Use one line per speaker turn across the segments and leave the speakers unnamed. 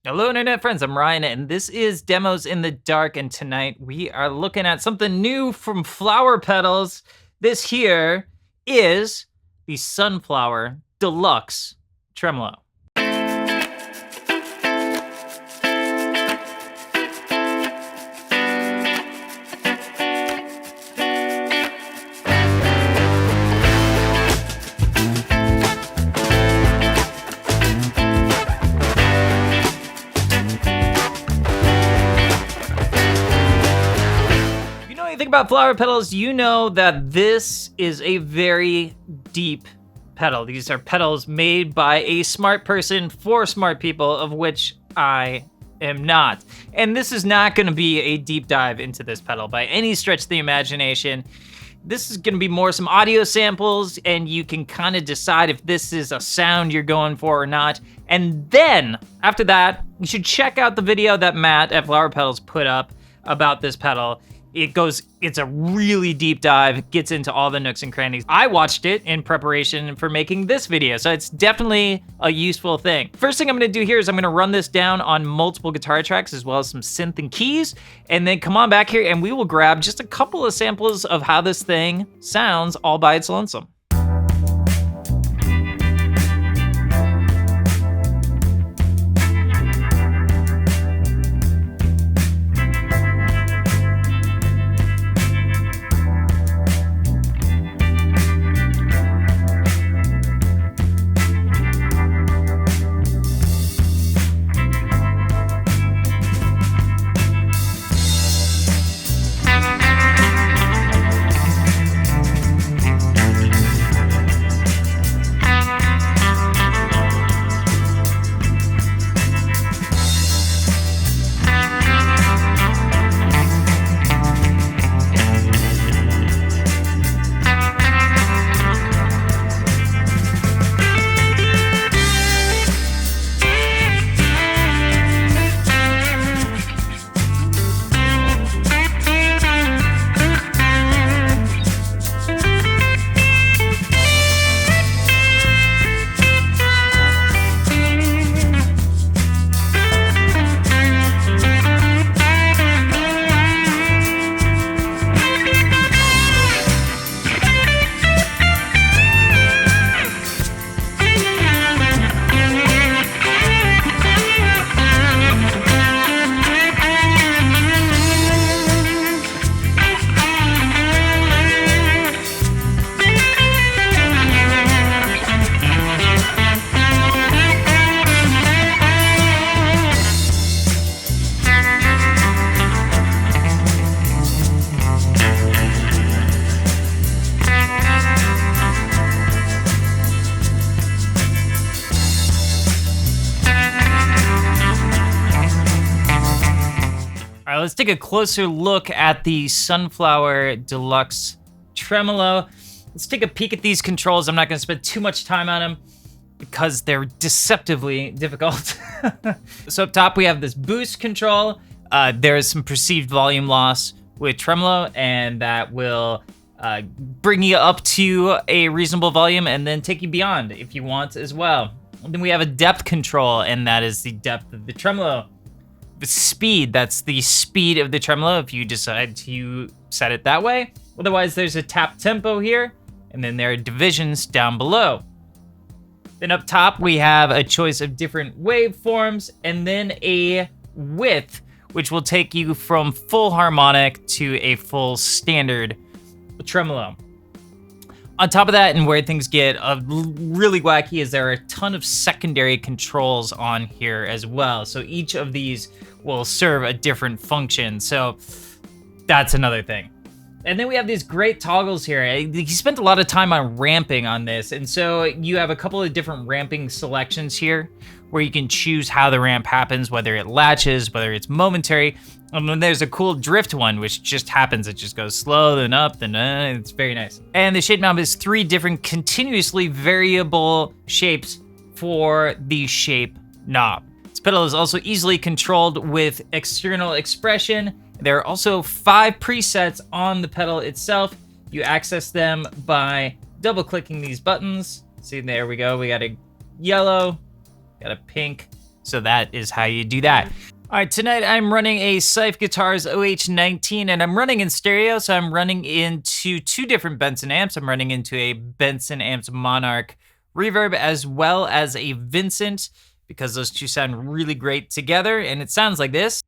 Hello, internet friends. I'm Ryan, and this is Demos in the Dark. And tonight we are looking at something new from Flower Pedals. This here is the Sunflower Deluxe Tremolo. Think about flower pedals, you know that this is a very deep pedal. These are pedals made by a smart person for smart people, of which I am not. And this is not going to be a deep dive into this pedal by any stretch of the imagination. This is going to be more some audio samples, and you can kind of decide if this is a sound you're going for or not. And then, after that, you should check out the video that Matt at Flower Pedals put up about this pedal. It's a really deep dive, gets into all the nooks and crannies. I watched it in preparation for making this video, so it's definitely a useful thing. First thing I'm gonna do here is I'm gonna run this down on multiple guitar tracks as well as some synth and keys, and then come on back here and we will grab just a couple of samples of how this thing sounds all by its lonesome. All right, let's take a closer look at the Sunflower Deluxe Tremolo. Let's take a peek at these controls. I'm not going to spend too much time on them because they're deceptively difficult. So up top, we have this boost control. There is some perceived volume loss with tremolo, and that will bring you up to a reasonable volume and then take you beyond if you want as well. And then we have a depth control, and that is the depth of the tremolo. The speed, that's the speed of the tremolo if you decide to set it that way. Otherwise, there's a tap tempo here, and then there are divisions down below. Then up top, we have a choice of different waveforms, and then a width, which will take you from full harmonic to a full standard tremolo. On top of that, and where things get really wacky, is there are a ton of secondary controls on here as well. So each of these will serve a different function. So that's another thing. And then we have these great toggles here. He spent a lot of time on ramping on this. And so you have a couple of different ramping selections here where you can choose how the ramp happens, whether it latches, whether it's momentary. And then there's a cool drift one, which just happens. It just goes slow, then up, then it's very nice. And the shape knob is 3 different continuously variable shapes for the shape knob. This pedal is also easily controlled with external expression. There are also 5 presets on the pedal itself. You access them by double-clicking these buttons. See, there we go. We got a yellow, got a pink, So that is how you do that. All right, tonight I'm running a Scythe Guitars OH19, and I'm running in stereo, so I'm running into two different Benson amps. I'm running into a Benson Amps Monarch Reverb as well as a Vincent, because those two sound really great together, and it sounds like this.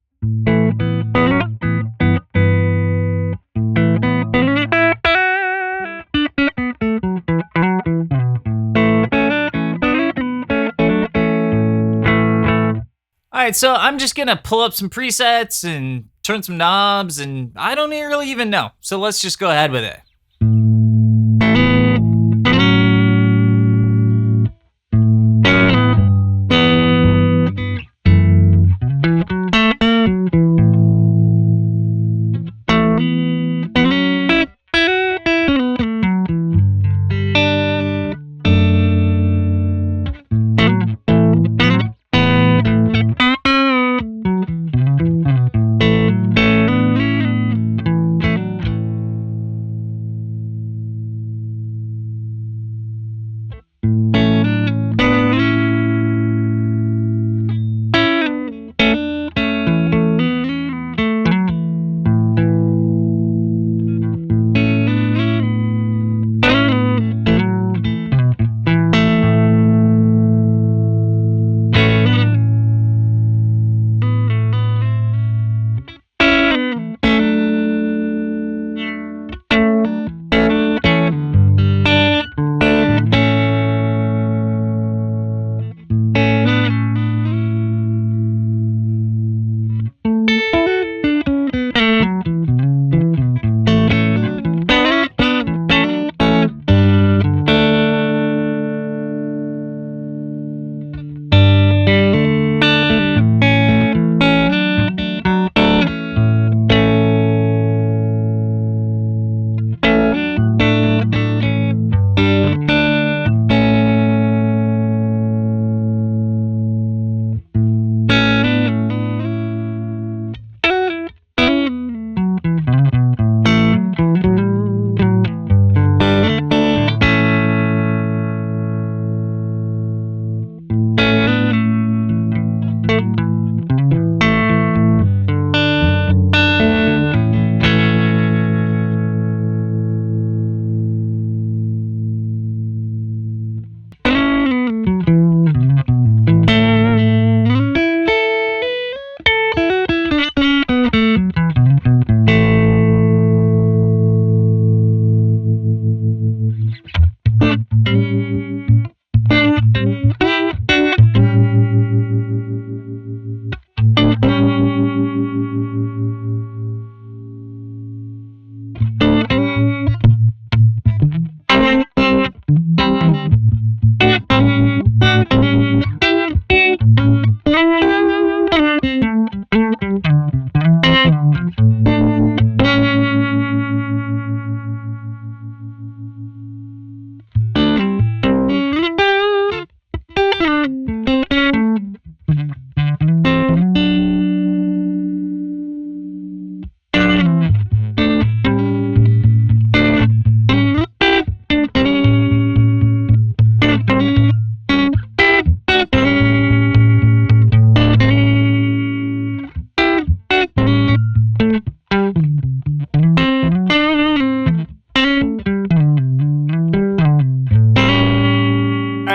All right, so I'm just gonna pull up some presets and turn some knobs, and I don't really even know. So let's just go ahead with it.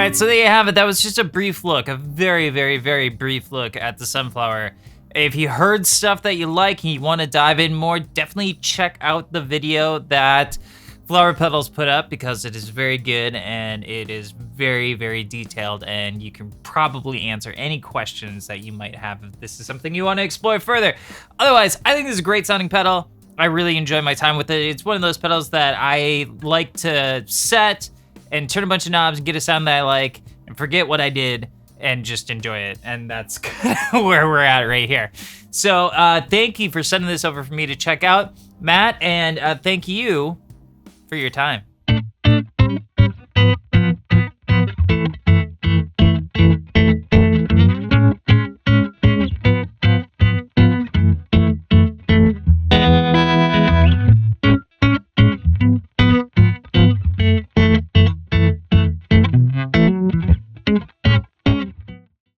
right, so there you have it. That was just a brief look, a very, very, very brief look at the Sunflower. If you heard stuff that you like and you want to dive in more, definitely check out the video that Flower Pedals put up, because it is very good and it is very, very detailed, and you can probably answer any questions that you might have if this is something you want to explore further. Otherwise, I think this is a great sounding pedal. I really enjoy my time with it. It's one of those pedals that I like to set and turn a bunch of knobs and get a sound that I like and forget what I did and just enjoy it. And that's kind of where we're at right here. So thank you for sending this over for me to check out, Matt, and thank you for your time.